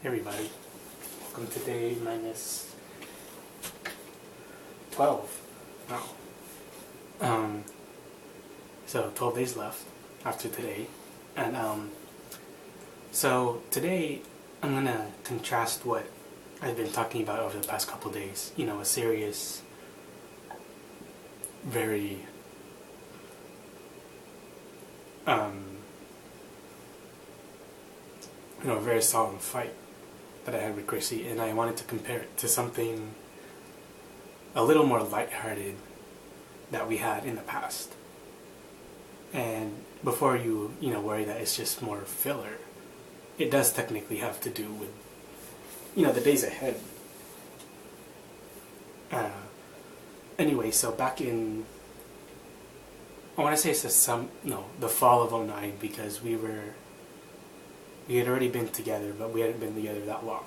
Everybody, welcome to day minus 12 now. So 12 days left after today, and so today I'm gonna contrast what I've been talking about over the past couple days. You know, a serious, very a very solemn fight that I had with Chrissy, and I wanted to compare it to something a little more lighthearted that we had in the past. And before you worry that it's just more filler, it does technically have to do with the days ahead. Anyway, so back in, I want to say it's the fall of '09, because we had already been together, but we hadn't been together that long.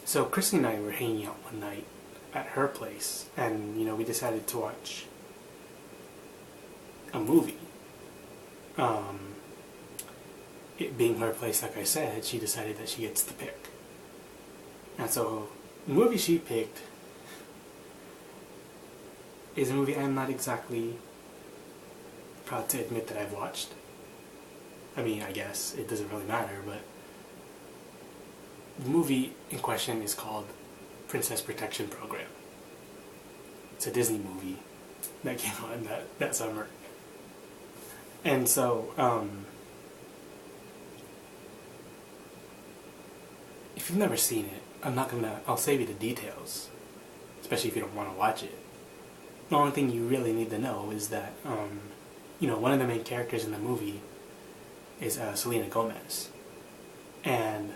So Chrissy and I were hanging out one night at her place, and we decided to watch a movie. It being her place, like I said, she decided that she gets to pick. And so the movie she picked is a movie I'm not exactly proud to admit that I've watched. I mean, I guess it doesn't really matter, but the movie in question is called Princess Protection Program. It's a Disney movie that came out in that summer. And so, if you've never seen it, I'll save you the details, especially if you don't want to watch it. The only thing you really need to know is that, one of the main characters in the movie is Selena Gomez. And,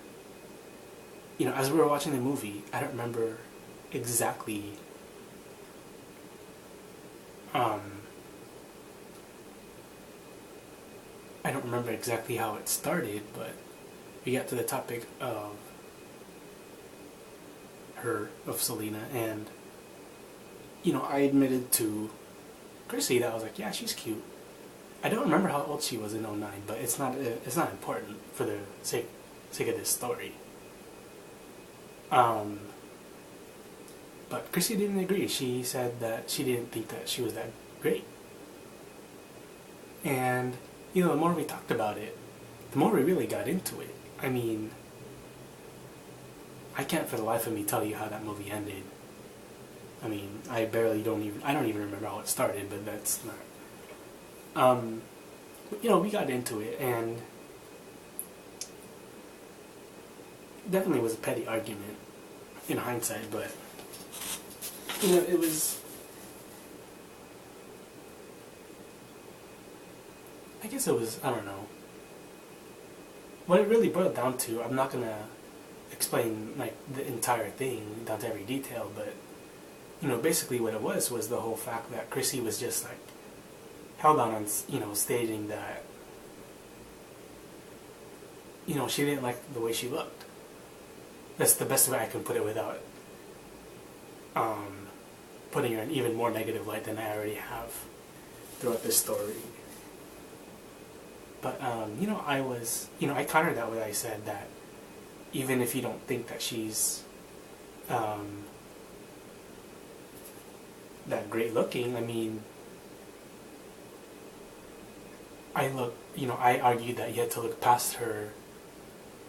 as we were watching the movie, I don't remember exactly how it started, but we got to the topic of Selena, and I admitted to Chrissy that I was like, yeah, she's cute. I don't remember how old she was in '09, but it's not important for the sake of this story. But Chrissy didn't agree. She said that she didn't think that she was that great. And the more we talked about it, the more we really got into it. I mean, I can't for the life of me tell you how that movie ended. I mean, I don't even remember how it started, but that's not. We got into it, and definitely was a petty argument in hindsight, but it was. I guess it was. I don't know. What it really boiled down to, I'm not gonna explain like the entire thing down to every detail, but basically what it was the whole fact that Chrissy was just like held on stating that she didn't like the way she looked. That's the best way I can put it without putting her in even more negative light than I already have throughout this story. But I countered that with, I said that even if you don't think that she's that great looking, I mean, I argued that you had to look past her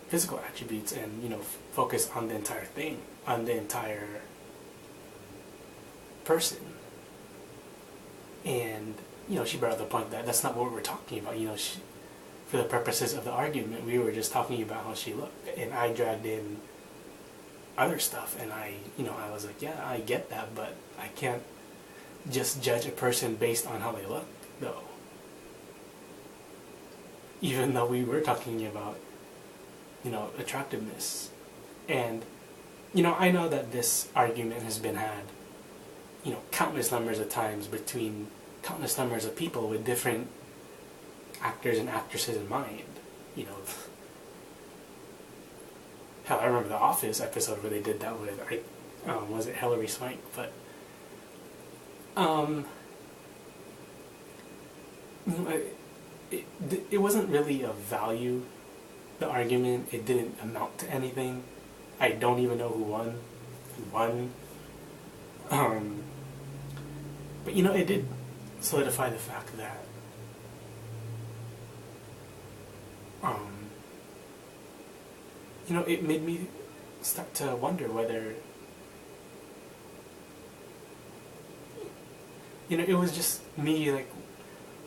physical attributes and, focus on the entire thing, on the entire person. And, she brought up the point that that's not what we're talking about. For the purposes of the argument, we were just talking about how she looked, and I dragged in other stuff, and I was like, yeah, I get that, but I can't just judge a person based on how they look, though. Even though we were talking about, attractiveness. And, I know that this argument has been had, countless numbers of times between countless numbers of people with different actors and actresses in mind. Hell, I remember the Office episode where they did that with, was it Hilary Swank? But, it wasn't really a value the argument, it didn't amount to anything. I don't even know who won. Um, but it did solidify the fact that it made me start to wonder whether it was just me like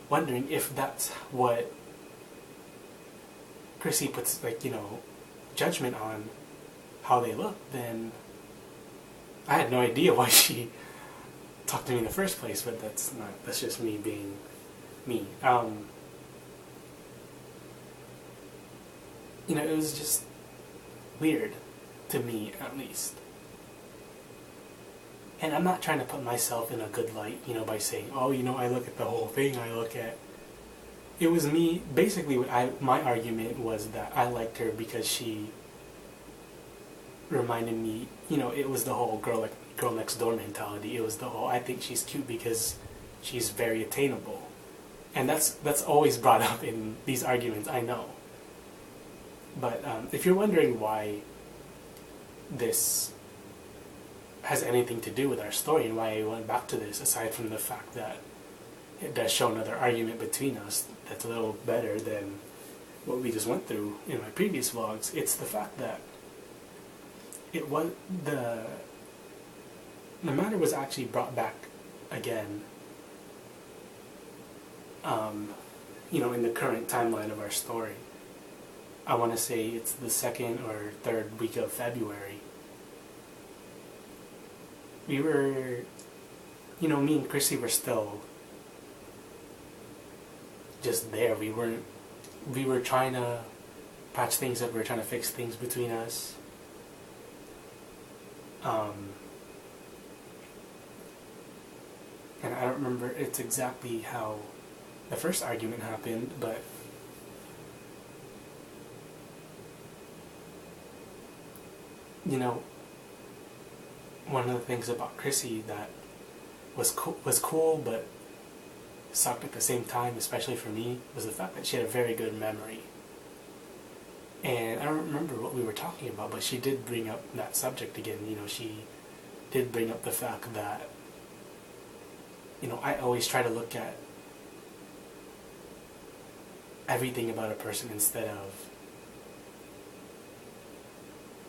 wondering if that's what Chrissy puts like judgment on how they look. Then I had no idea why she talked to me in the first place, but that's just me being me. It was just weird to me, at least. And I'm not trying to put myself in a good light, by saying, oh, I look at the whole thing, it was me, basically my argument was that I liked her because she reminded me, it was the whole girl next door mentality. It was the whole, I think she's cute because she's very attainable. And that's always brought up in these arguments, I know. But if you're wondering why this has anything to do with our story and why I went back to this, aside from the fact that it does show another argument between us that's a little better than what we just went through in my previous vlogs, it's the fact that it was the matter was actually brought back again, in the current timeline of our story. I want to say it's the 2nd or 3rd week of February. We were, me and Chrissy were still just there. We were trying to patch things up. We were trying to fix things between us. And I don't remember it's exactly how the first argument happened, but one of the things about Chrissy that was cool but sucked at the same time, especially for me, was the fact that she had a very good memory. And I don't remember what we were talking about, but she did bring up that subject again. She did bring up the fact that I always try to look at everything about a person instead of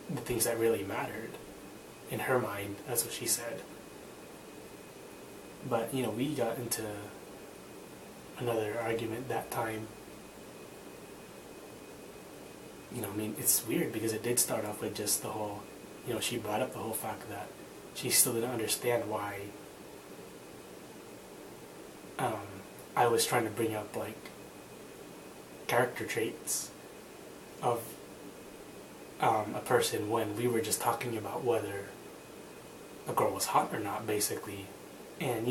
the things that really mattered in her mind. That's what she said. But we got into another argument that time. It's weird because it did start off with just the whole, she brought up the whole fact that she still didn't understand why I was trying to bring up like character traits of a person when we were just talking about whether a girl was hot or not, basically. And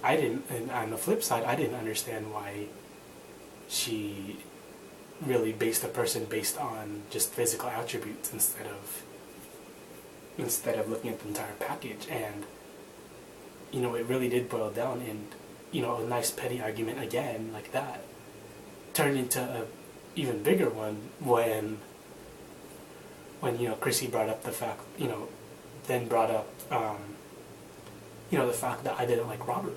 and on the flip side, I didn't understand why she really based a person based on just physical attributes instead of looking at the entire package. And it really did boil down, and a nice petty argument again like that turned into a even bigger one when Chrissy brought up the fact, then brought up the fact that I didn't like Robert.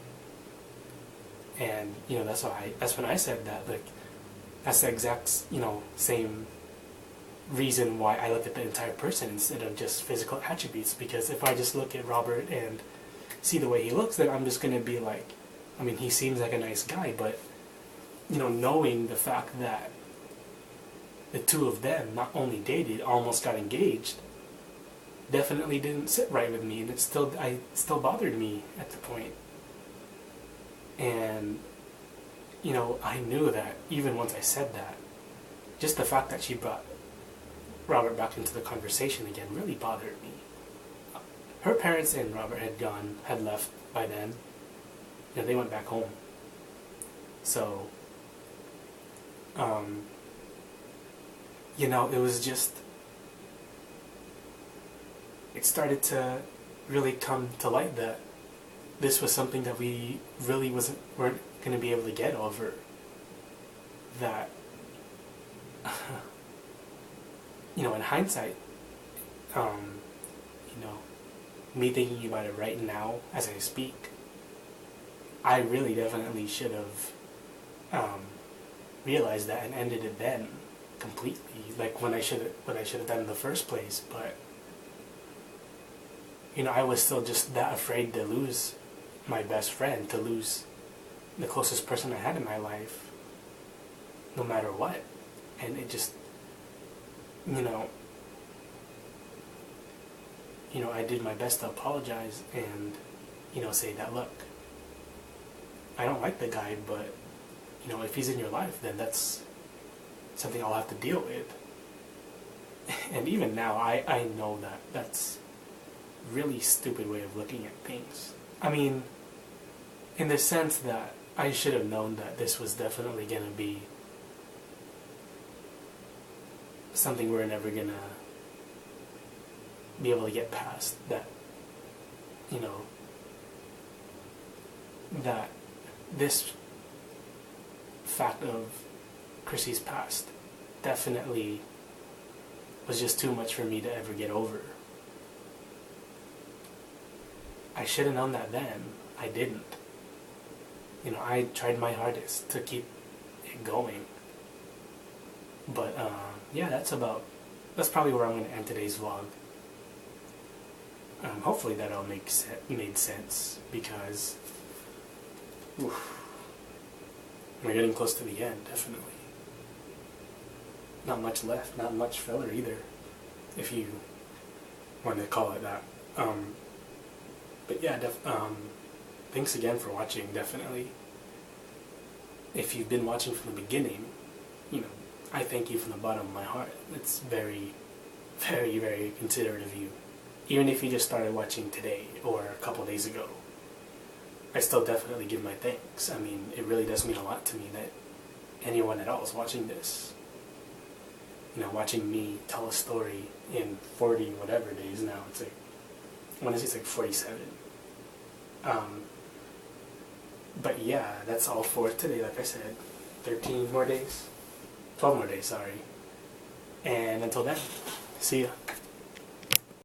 And that's when I said that, like, that's the exact same reason why I look at the entire person instead of just physical attributes. Because if I just look at Robert and see the way he looks, then I'm just going to be like, he seems like a nice guy, but knowing the fact that the two of them not only dated, almost got engaged, definitely didn't sit right with me, and it still bothered me at the point. And I knew that even once I said that, just the fact that she brought Robert back into the conversation again really bothered me. Her parents and Robert had left by then. They went back home. So, it was just, it started to really come to light that this was something that we really weren't going to be able to get over. that, in hindsight, you know, me thinking about it right now as I speak, I really definitely should have realized that and ended it then completely, like what I should have done in the first place. But I was still just that afraid to lose my best friend, to lose the closest person I had in my life, no matter what. And it just, I did my best to apologize and, say that, look, I don't like the guy, but, if he's in your life, then that's something I'll have to deal with. And even now, I know that that's a really stupid way of looking at things. I mean, in the sense that I should have known that this was definitely going to be something we're never going to be able to get past. That, that this fact of Chrissy's past definitely was just too much for me to ever get over. I should have known that then. I didn't. I tried my hardest to keep it going. But, yeah, that's probably where I'm going to end today's vlog. Hopefully that all made sense, because we're getting close to the end, definitely. Not much left, not much filler either, if you want to call it that. But yeah, thanks again for watching, definitely. If you've been watching from the beginning, I thank you from the bottom of my heart. It's very, very, very considerate of you. Even if you just started watching today or a couple days ago, I still definitely give my thanks. I mean, it really does mean a lot to me that anyone at all is watching this. Watching me tell a story in 40 whatever days now. It's like, I want to say it's like 47. But yeah, that's all for today, like I said. 13 more days. 12 more days, sorry. And until then, see ya.